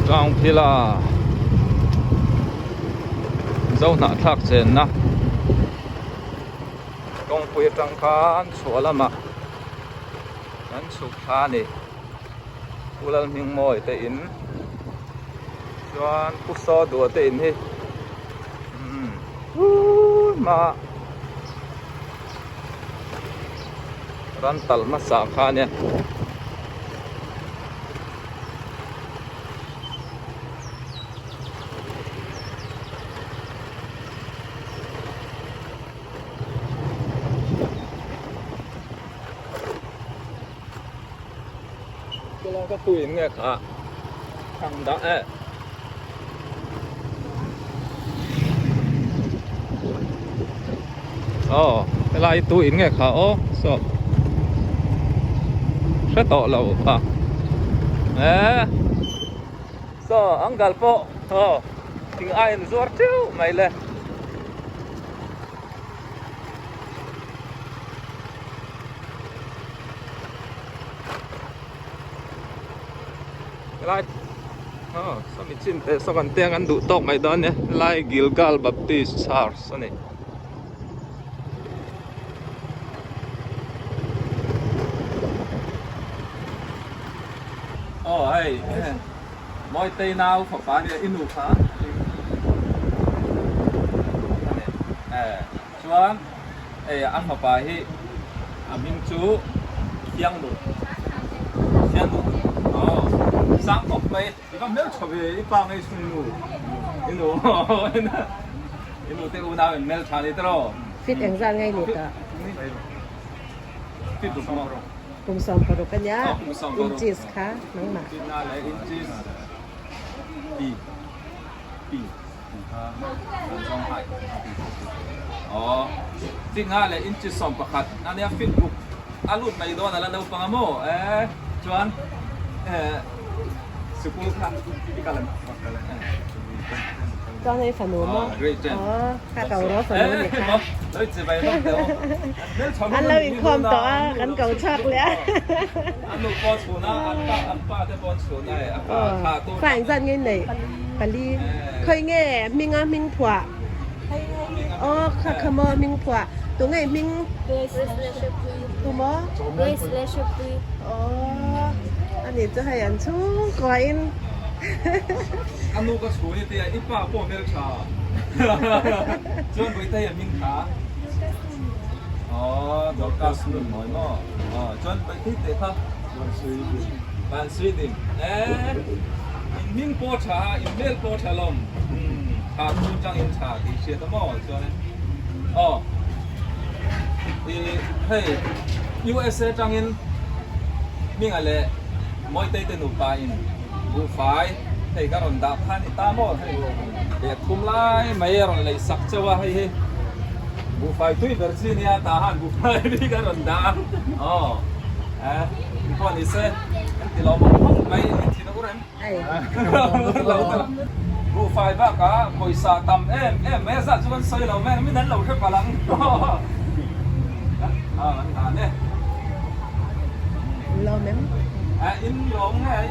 Gang Pila dâu nã thác trên na công phu trăng khan số là mà anh sụp pha nè ulal miếng mồi tê in choan cú so đùa tê in hi mà ran tal mà sa kha nè cái tuổi nghe cả thằng đã cái này tuổi nghe cả so rất to lâu so ang galpo tiếng ai rồi chứ mày lên lai so mi chin te so kan teng an du tok mai don ne lai Gilgal Baptist Church ani hey moi tei nau phò pa ne inu kha chuan an phò pa hi aming chu thiang nu sáng cọc mày thì có mấy chỗ về ít bao ngày xuân inu tây u nào mấy chỗ này đó fit anh ra ngay nè cả fit đúng không cùng sòng vào cái nhá inches khá nóng mà fit nào lại inches pi sòng hai fit nào lại inches sòng bạc hạt anh em fit book alut mày đó là đâu bằng amo chuan sepuluh kan di kalian cho nên phần nụ mà các cầu đó phần nụ này khá anh lâu in com đó anh cầu chắc lẽ phải dân nghe này phải đi khơi nghe minh thua khăm mơ minh thua tụi ngày minh tụi mơ anh ấy cho hay ăn chú coi in anh nuôi cái chú này thì ít bao bao nhiêu trà cho người ta hiểu mình cả đó cá sấu nói nó cho người ta thấy thật bạn suy đi mình bao trà in mail bao trà lắm trà chú trang in trà thì sẽ tao mua cho nên thì hey USA trang in mình là mỗi tây tây nụ pa in bu phai thầy các bạn đã khan ta mò thầy để thum lai mấy rồi lấy sắc cho hay bu phai tuy Virginia ta han bu phai đi các bạn đã con đi xe thì lo một mấy thì nó cũng em bu phai bác cả hồi sa tầm em mấy giờ chúng xây lâu mấy mới đánh lâu hết cả lắm nè lo mấy in lom hay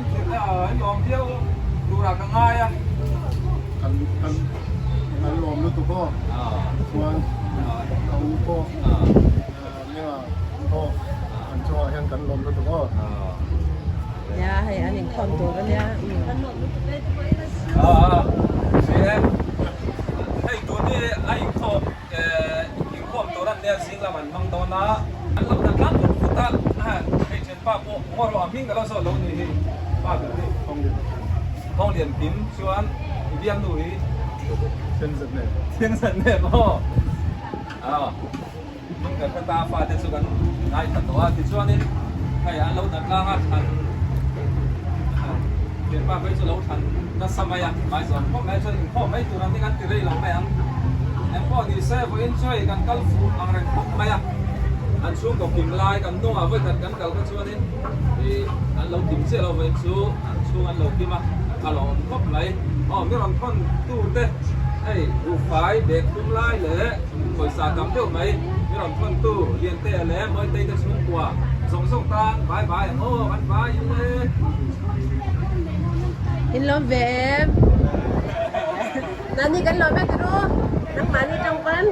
in lom tiêu đủ là càng ngay kan lom lu tu ko chuan au koเนี่ยก็อันชัวhen kan lom lu tu ko ya hay anh in com đồ cái nhá heyตัวนี้ไอ้com in comตัวนั้นเนี่ยสิ่งละมันมั่งตัวนะอันเราดังนั้นพุทธะป้าโม่รอมิ่งกับเราสอนเรานี่ป้าแบบนี้ห้องเรียนพิมพ์ชวนเรียนหนุ่ยเทียงสันเนี่ยพ่อมิ่งกับตาฟ้าเด็กสุกันนายตัดตัวที่ชวนนี่ให้เราดักล่างทันเรียนป้าไปชวนเราทันนักสมัยไม่สอนพ่อแม่ชวนพ่อไม่ตัวนั้นที่กันตีเรื่อยเราไม่อันพ่อนี่เซ่พ่อเอ็นช่วยกันกัลฟูอังเรนพ่อไม่anh xuống cầu kìm lai cầm nông à với thật cắn cầu cái chúa đến thì anh lâu kìm xe lâu với chú anh xuống anh lâu kìm à lâu khóc lấy mấy lần con tu tê ấy đủ phải để cùng lai lẽ hồi xa cầm tiêu mấy lần con tu liền tê lẽ mới tê ta xuống quả sống tan bye bye anh bye in lo ve nani kan lo me tu nang mani trong pan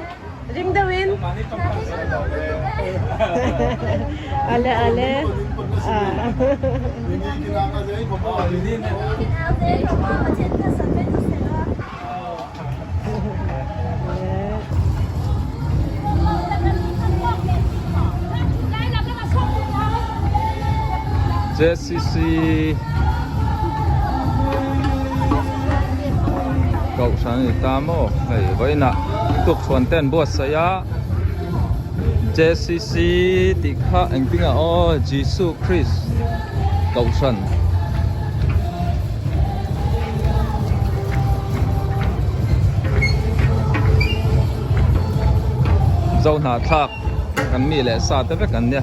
ring the win Mani trong con sẽ đổ lên. ale ale Hindi kinakasay mo po. Hindi na. JCC cậu sáng ta mô này với nạ tục xuân tên bùa saya JCC thì khá anh tiếng là Jesus Christ cậu sân dâu nà thạc cần mì lẽ xa tới với cần nha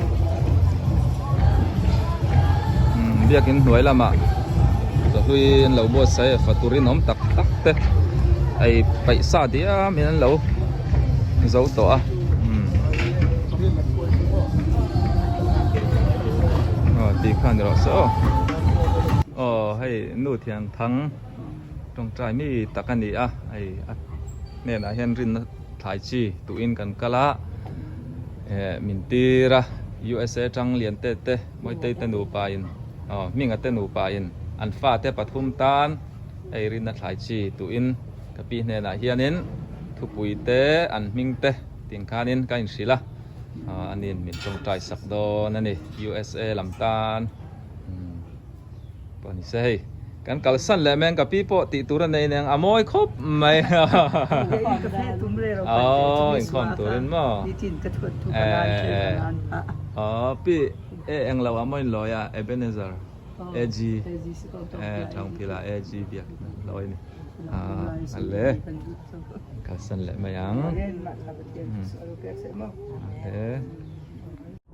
việc in nuôi làm à rồi tôi lâu bữa say phát turin ông tắc tắc thế ai phải xa đi à mình lâu dấu tổ à đi khăn rồi sao hay nụ thiền thắng trong trái mi tắc anh đi à ai nên là hiện rin thái chi tụi in cần cala mình đi ra USA trăng liền tê tê mỗi tây tên nụ pa in mình ở tên nụ pa in anh pha tê pat hum tan ai rin là thái chi tụi in cái pi này là hiện in thu bụi tê anh mình tê tiếng khan in cái in xí la anh in mình trong trái sập đo nè nè USA làm tan bọn này kan kalsan le men ka pipo ti turan nei nang amoy khop mai in kon turin mo pi ang law amoy loya Ebenezer Eji trong pila Eji biak loy ni alle kalsan le mayang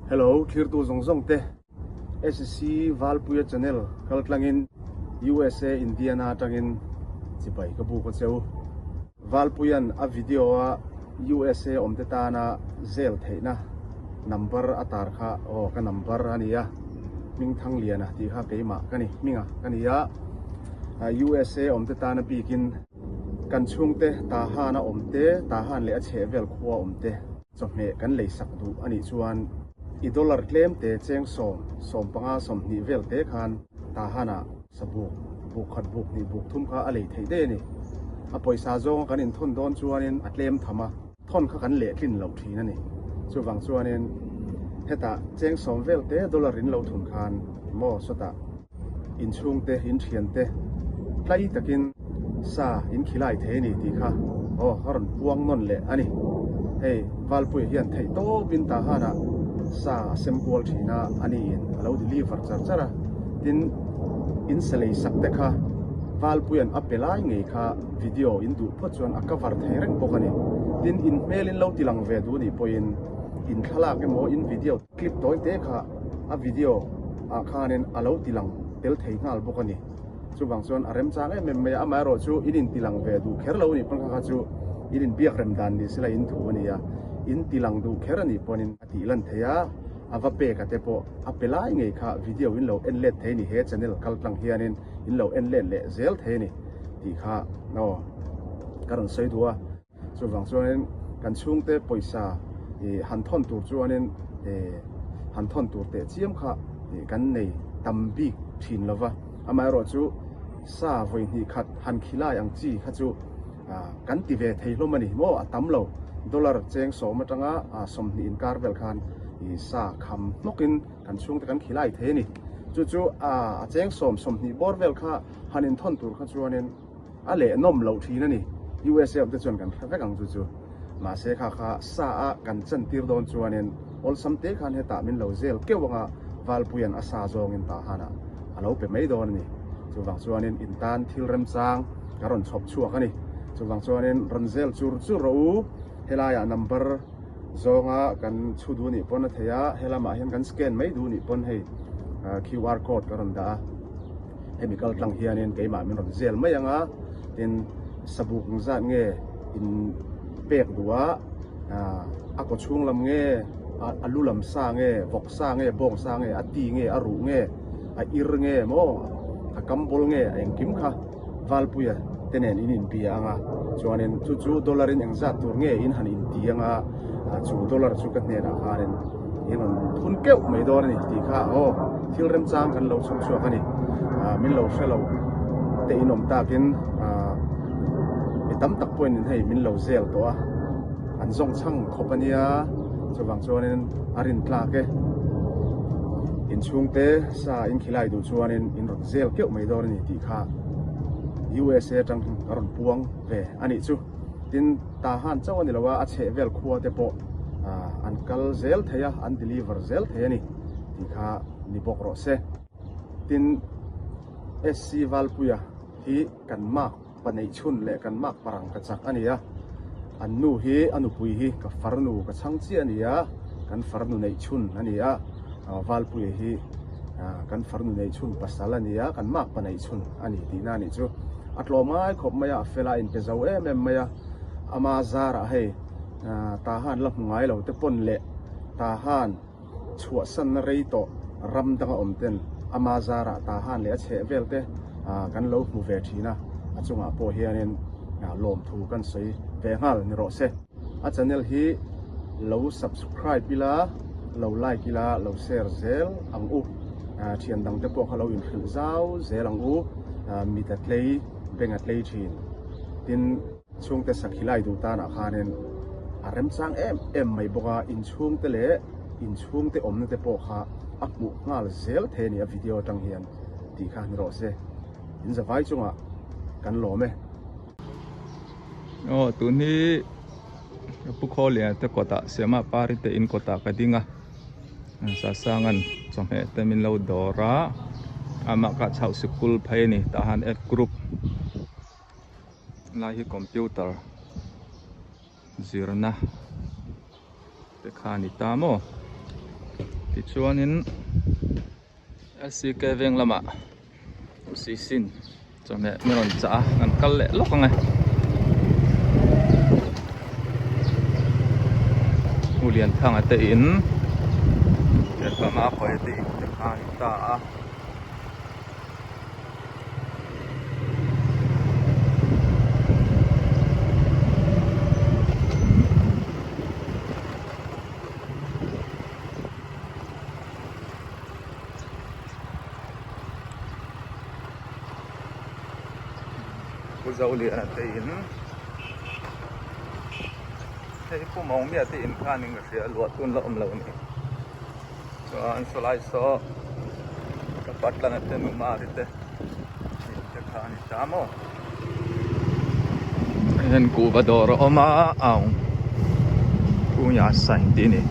Hello, Kirtu Zongzong te. SC Valpuya Channel. Kalklangin USA Indiana tangin sipai kabu ko seu. Valpuyan a video a USA omteta na zel theina. Number atar kha o ka number ania. Ming thang liana ti kha keima kani minga kania. USA omteta na bikin kan chungte ta hana omte ta han le a chevel khuwa omte. Chome kan lei sak du ani chuan $1 claim te cheng som panga som ni vel te khan ta hana sabuk buk khat buk ni buk thum kha alei theide ni a poisa zong kan in thon don chuanin a claim thama thon kha kan le tlin lo thina ni chuwang chuanin heta cheng som vel te dollar in lo thun khan mo sota in chung te in thian te tlai takin sa in khilai the ni ti kha haron puang non le ani hey valpui hian thei to bin ta hana sa symbol thina ani in alo deliver chara tin in selei sakte kha valpuyan apelai ngei kha video in du pho chuan a cover thereng bokani tin in mail in lo tilang ve du ni poin in thala ke mo in video clip toy te kha a video a khanen alo tilang tel thei ngal bokani chuwang chuan arem chang em me ama ro chu in tilang ve du kher lo ni pang kha chu in biak rem dan ni sila in thu ani ya in tilang du kherani ponin ati lan theya ava pe ka te po apelai ngei kha video in lo enlet the ni he channel kaltlang hianin in lo enlet le zel the ni ti kha no karon sei duwa chuwang chuan kan chung te poisa han thon tur chuanin han thon tur te chiam kha kan nei tambi thin lova amai ro chu sa voi ni khat han khilai ang chi kha chu kan ti ve thei hlomani mo atam lo dollar cheng so matanga som ni in karbel khan i sa kham nokin kan chung te kan khilai the ni chu cheng som ni borvel kha hanin thon tur kha chuanin ale nom lo thina ni USA of the chon kan thave kang chu ma se kha sa a kan chan tir don chuanin ol samte khan heta min lo zel kewanga valpuyan asa zong in ta hana alo pe mai don ni chuwang chuanin in tan thil rem chang karon chhop chuak ani chuwang chuanin ranzel chu ro helaya number zonga kan chudu ni pon theya helama hian kan scan mai du ni pon hei QR code karon da chemical tlang hianin keima min ron zel mai anga tin sabuk zat nge in pek duwa ako chung lam nge alu lam sa nge vok sa nge bong sa nge ati nge aru nge a ir nge mo kambol nge eng kim kha valpuya tenen in pia anga chuanin chu dollar in engza tur nge in han in ti anga chu dollar chu ka ne na harin inon thun keu mai dor ni ti kha o thilrem chang kan lo chung chu ka ni min lo shelo te inom takin tam tak point in hei min lo zel to a an zong chang khopania chuwang chuanin arin tla ke in chungte sa in khilai du chuanin in rot zel keu mai dor ni ti kha USA tang ron puang ve ani chu tin ta han chaw ni lawa a che vel khuwa te po an kal zel theya an deliver zel theya ni ti kha ni bok ro se tin SC Valpuya hi kan mak panei chun le kan mak parang ka chak ania an nu hi anu pui hi ka farnu ka changchi ania kan farnu nei chun ania Valpuya hi kan farnu nei chun pasal ania kan mak panei chun ani ti na ni chu atlo mai khop maya fela in pe zau em maya ama zara he ta han la ngai lo te pon le ta han chua san rei to ram danga om ten ama zara ta han le che vel te kan lo mu ve thina achunga po hianin lom thu kan sei ve ngal ni ro se a channel hi lo subscribe bila lo like bila lo share zel ang u thian dang te po khalo in khil zau zel ang u mi ta tlei bengat lei thin tin chung te sakhilai du ta na khanen arem chang em mai boka in chung te le in chung te om te po kha akmu ngal zel the ni a video tang hian ti kha ni ro se in za vai chunga kan lo me tu ni pu kho le te kota sema pari te in kota ka dinga sa sangan chong he te min lo dora ama ka chau school phai ni ta han at group lai hi computer zirna te khani ta mo ti chuanin SCK veng lama si sin chome meron cha kan kal le lok ngai ulian thang ate in tel ma khoi te te khani ta dấu liền tiền thấy phụ mong mía tiền khan nhưng sẽ luộc tuôn lợm lợn này cho anh số lại số các bắt là tiền mà đi thế cái khan này chả mò nên cụ bắt đầu rồi mà ông cụ nhà sành đi này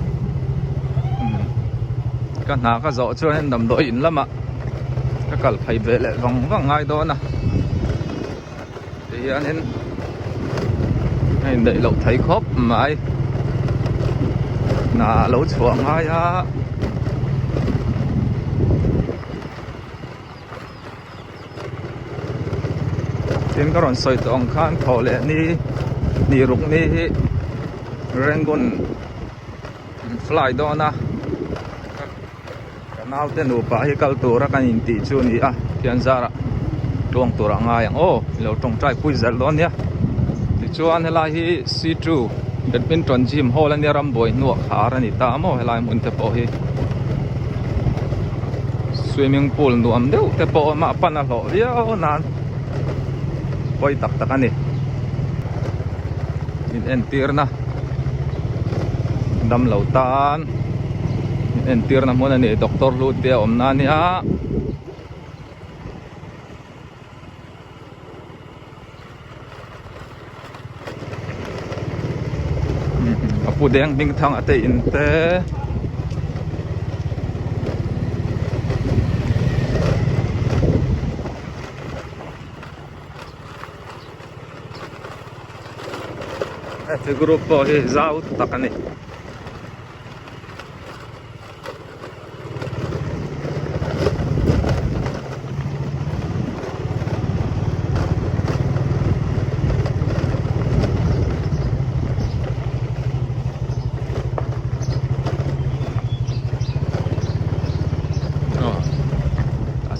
cái nào cái rõ cho nên nằm đội in lắm ạ cái cần phải về lại vòng vòng ngay đó nè thì nên để lẩu thấy khóc mãi là lẩu chuộng ai á trên cái đoạn soi tòng khan thọ lệ ni rụng ni rengon fly đó na nào tên ủa phải cái tổ ra cái nhìn tỉ chu ni à hiện ra tuang tu ra ngai ang lo tong trai pui zal don ya ti chuan helai hi C2 badminton gym hall an ram boi nu khar ani ta mo helai mun te po hi swimming pool nu am deuh te po ma pan a hlo riau nan poi tak tak ani in entir na dam lo tan in entir na mon ani doctor lu te om na ni a phụ đen bình thang ở đây in thế cái group hi zau tak ani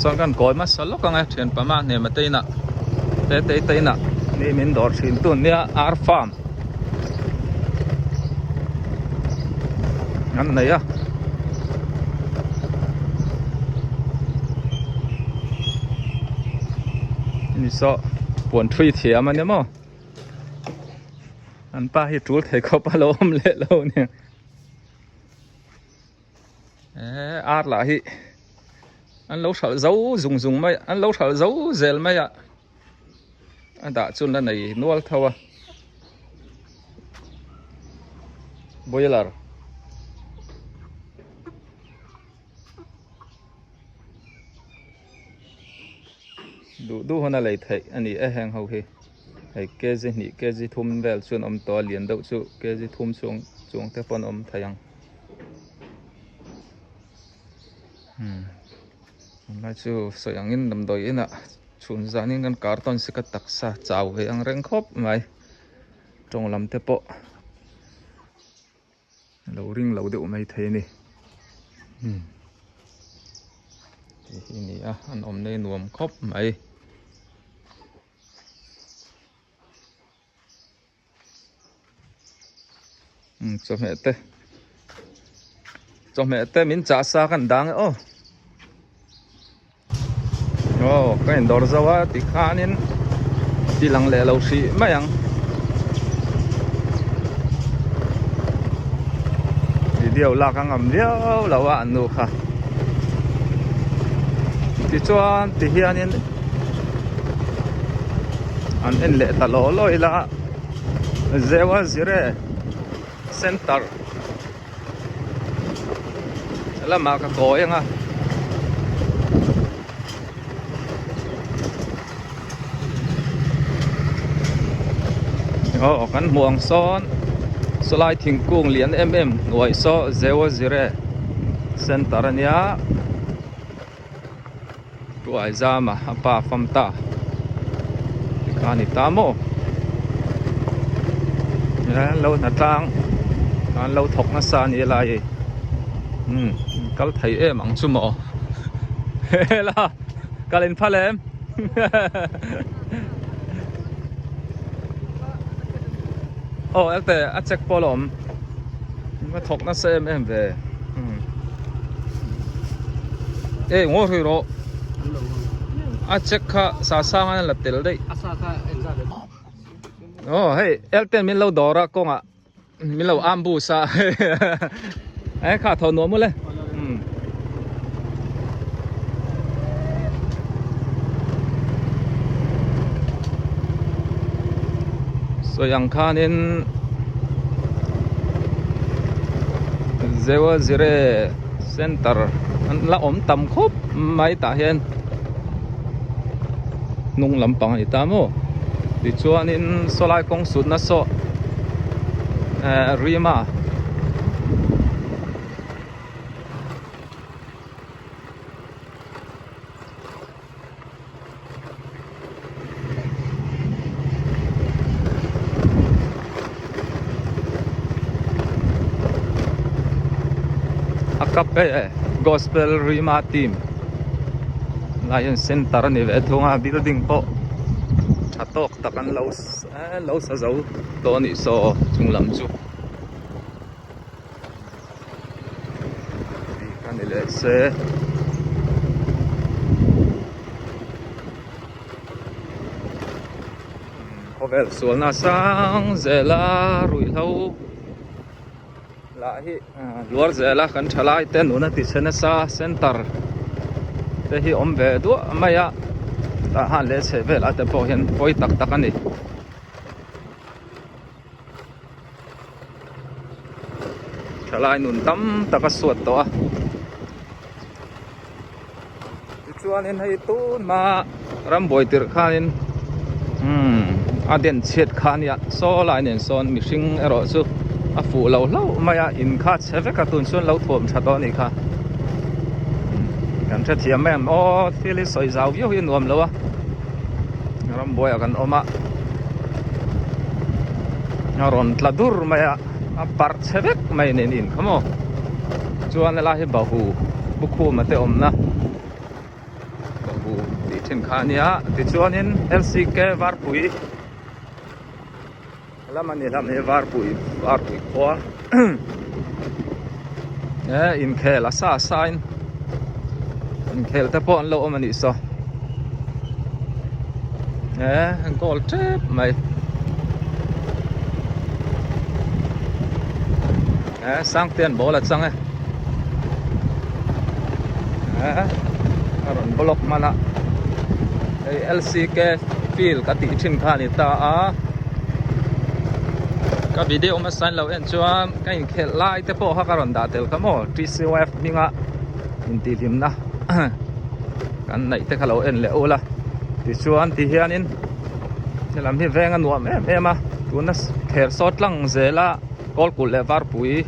son kan koi ma salo ka ngai thian pa ma ne ma teina teina ni min dor thin tun nia ar farm an này áนี่ซอปวนทรีเถียมันเนี่ยมั้งอันป้าให้จูดให้เขาปลาล้มเละแล้วเนี่ยอาร์ละฮิอันเราเฉาเจ้าซุงไหมอันเราเฉาเจ้าเจลไหมอะอันด่าจุนแล้วไหนนัวเท่าบอยลาร์ดูคนอะไรไทยอันนี้แห้งเขาคือไอ้เกจินี่เกจิทุ่มเวลส่วนตัวเลียนดูจู่เกจิทุ่มช่วงเทปนทยังแล้วจู่สยังอินดำดอยน่ะชุนจานี่กันการ์ตอนสิกตักซาเจ้าให้ยังเร่งครบไหมตรงลำเทปเราริ่งเราเดี๋ยวไม่เทนี่ที่นี่อ่ะอันอมในนวมครบไหมcho mẹ tê mình trả xaกันดังโอ้ก็เห็นดอกจะว่าติขานินตีหลังแหล่เราสิไม่ยังเดียวลากงำเดียวเราว่าอันนู้ค่ะที่จวนที่เฮียนินอันเอ็นเละตลอดเลยละเจ้าว่าสิเร่center là mà cái cối anh à cái muồng son slide thình cung liền ngồi so zero zero center nia tuổi ra mà apa pham ta cái này ta mô lâu nát trang anh lâu thọc nó xa như lại cái thấy em ăn chung mỏ là cái lên phát em em để ăn check bao lắm cái thọc nó xem em về ngồi rồi đó ăn check cả sa sang anh là tiền đấy hey em tên mình lâu đó ra con ạ mình lâu am bu sa ấy khá thầu nôm lên so yang khanin zero zero center là tầm khốp máy ta hiền nung lắm bằng thì ta mô thì cho nên so lại công suất nó so Rima Akape Gospel Rima team Lion Center ni ve thunga building po chatok takan lo sa zo to ni so chunglam chu kan ile se hovel sualna sang zela rui lo la hi luar zela kan thalai te nuna ti senasa center te hi om ve du maya ta han le se ve la te po hian poi tak tak ani thalai nun tam taka suat to a chuan in hei tu ma ram boi tir khanin aden chet khan ya so lai nen son mihring ero chu a fu lo maya in kha cheve ka tun chuan lo thom tha to ni kha kan the thiam em thili soi zau yo hi nuam lo a ram boi kan oma ron tladur maya a par chevek mai nen in khamo chuan la hi bahu bukhu ma te om na thin khania ti chuanin LCK Varpui lamani lam he Varpui khwa in khel asa sign in khel te pon lo mani so goal trip mai sang tiền bố là chăng aron block mana LCK field ka ti thin khani ta ka video ma san lo en chuan ka in khel lai te po ha karon da tel ka mo TCF minga in ti lim na kan nei te khalo en le ola ti chuan ti hianin lam hi venga nuam em a tuna kher sot lang zela kol kul le Varpui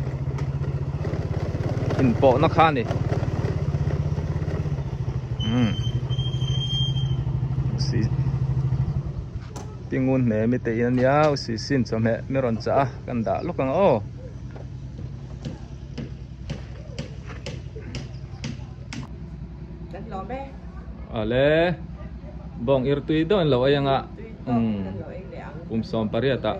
in po na khani si tingun ne mi te in ya si sin cho me meron cha kan da lokang o đất lò bé ale bong irtui don lo ayanga som pariata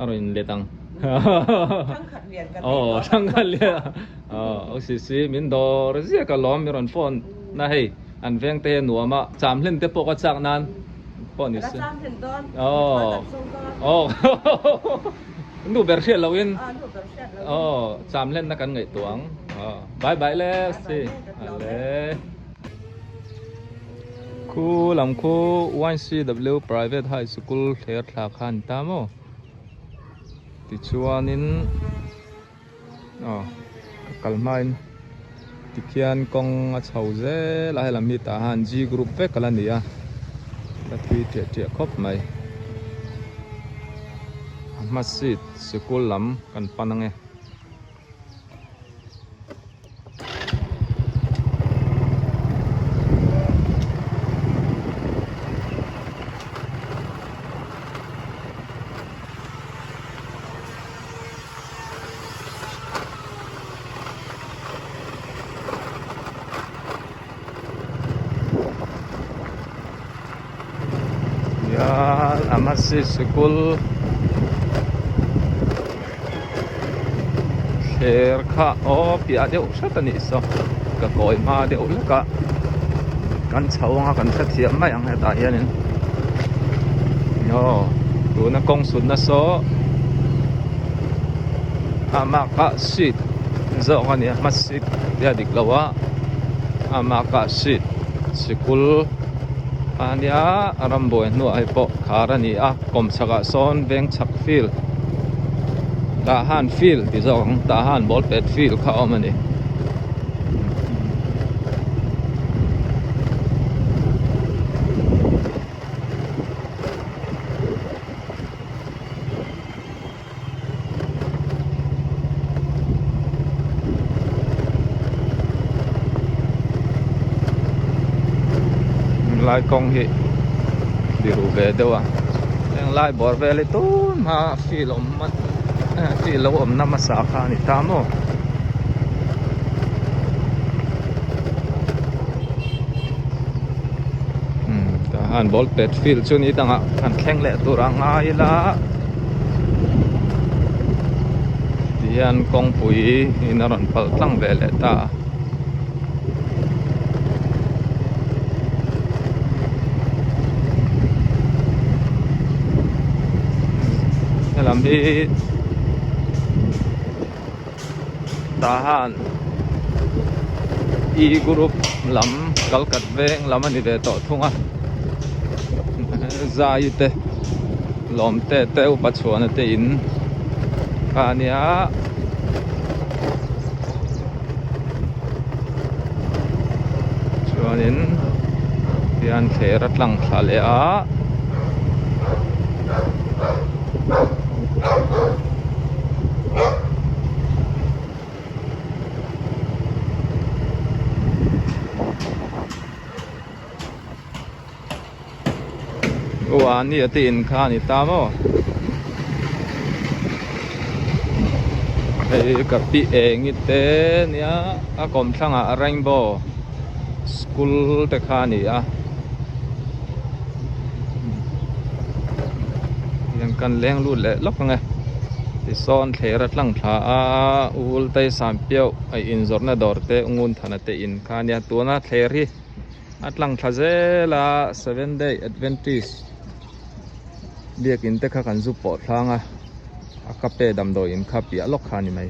aron letang thăng khẩn liềnกัน ทั้งกันเลยsi min dor zia ka lom meron phone na hei an veng te nuwa ma cham len te pok chak nan pon ni se nu ber khel lawin cham len na kan ngai tuang bye bye le si ale khu lam khu 1CW private high school ther thla khan ta mo ti chuanin kalmain tikhian kong a chho ze la helam mi ta han G group ve kalania la thui te khop mai masjid school lam kan panange masjid school kher kha pia deuh hratani so ka koi ma deuh laka kan chhawanga kan thathiam mai ang heta hianin yo tuna kong sun na so ama ka sit zo ngani masjid dia diklawa ama ka sit school ania aramboy nu ai po kharani kom chaka son veng chak fil da han fil ti zong da han ball pet fil kha omani lai kong hi diru ve dewa yang lai bor ve le tu ma filom mat filom na masaka ni tamo ta han bol pet fil chuni tanga kan kheng le turanga ila dian kong pui inaron pal tlang ve le ta làm đi tahan i group lam kalkat veng lam ani de to thunga zai te lom te upa chuan te in kania chuanin tian kherat lang thlale a ni tin kha ni tamo ei kapi eng ite nia a kom thanga rainbow school te kha ni a ยังกันแรงรูดแหละล็อกไงที่ซ้อนเทรัดลังพลาอูลไตสามเปียวไออินจอร์นาดอร์เตงุนธนาเตอินคานี่ตัวน่าเทรีอัดลังพลาเซลา 7 day Adventist เบียกินเตะขันซุปปอดทางอากาเปดำโดอินคาปีล็อกคานี่ไหม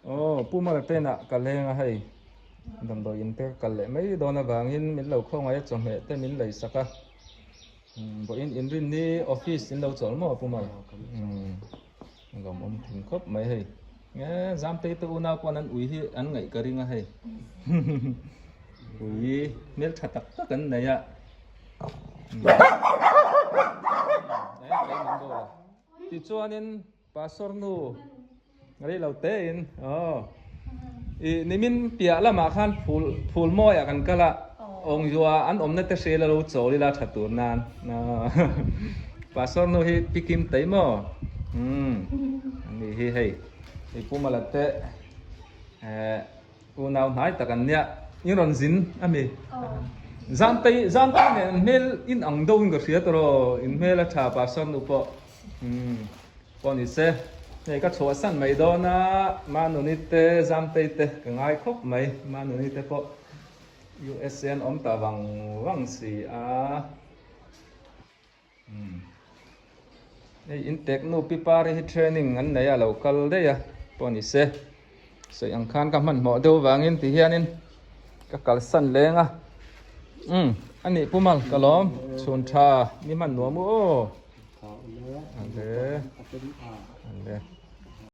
โอ้ปูมาเตน่ะกันแรงให้ดำโดอินเตะกันเลยไม่โดนบางอินมินเหล่าข้องไว้จงเหตุแต่มินเลยสักบอกอินรินนี่ออฟฟิศอินเราจอดมั้งปูมาก็มันถึงครบไหมให้เงี้ยจำตีตัวน่ากว่านั้นอุ้ยอันไงกระริ่งให้อุ้ยเมื่อถัดตักกันไหนอะที่ชวนนี่ปาสอร์นูอะไรเราเต้นนี่มินเปียละมาขันฟูลมอยกันก็ละองยัวอันอมนั่นแต่เชลเราโจลิลาถัดตัวนานนะปาสอร์นูให้พิกิมเตยมั้งอันนี้ให้ไอ้พวกมาละเตะกูนาวหายตะกันเนี่ยยังรอนซินอ่ะมีจำเนี่ยเมลอินอังโดนก็เสียตัวอินเมลละชาปาสอร์นูปะปนิเซ่เนี่ยก็ชัวสันไม่โดนนะมาหนุนิเตจำเตเตก็ง่ายครบไหมมาหนุนิเตปะ USN อมตาวังสีอินเทคโนปิปาร์ฮิเทรนนิ่งอันไหนอะเราคัลได้อะปนิเซ่ส่ยังคันกับมันหมอเดียววางอินที่เฮียนินก็คัลสันเลงอะอันนี้ปุ่มมัลกะล้อมชนชานี่มันหนัวมูอันเด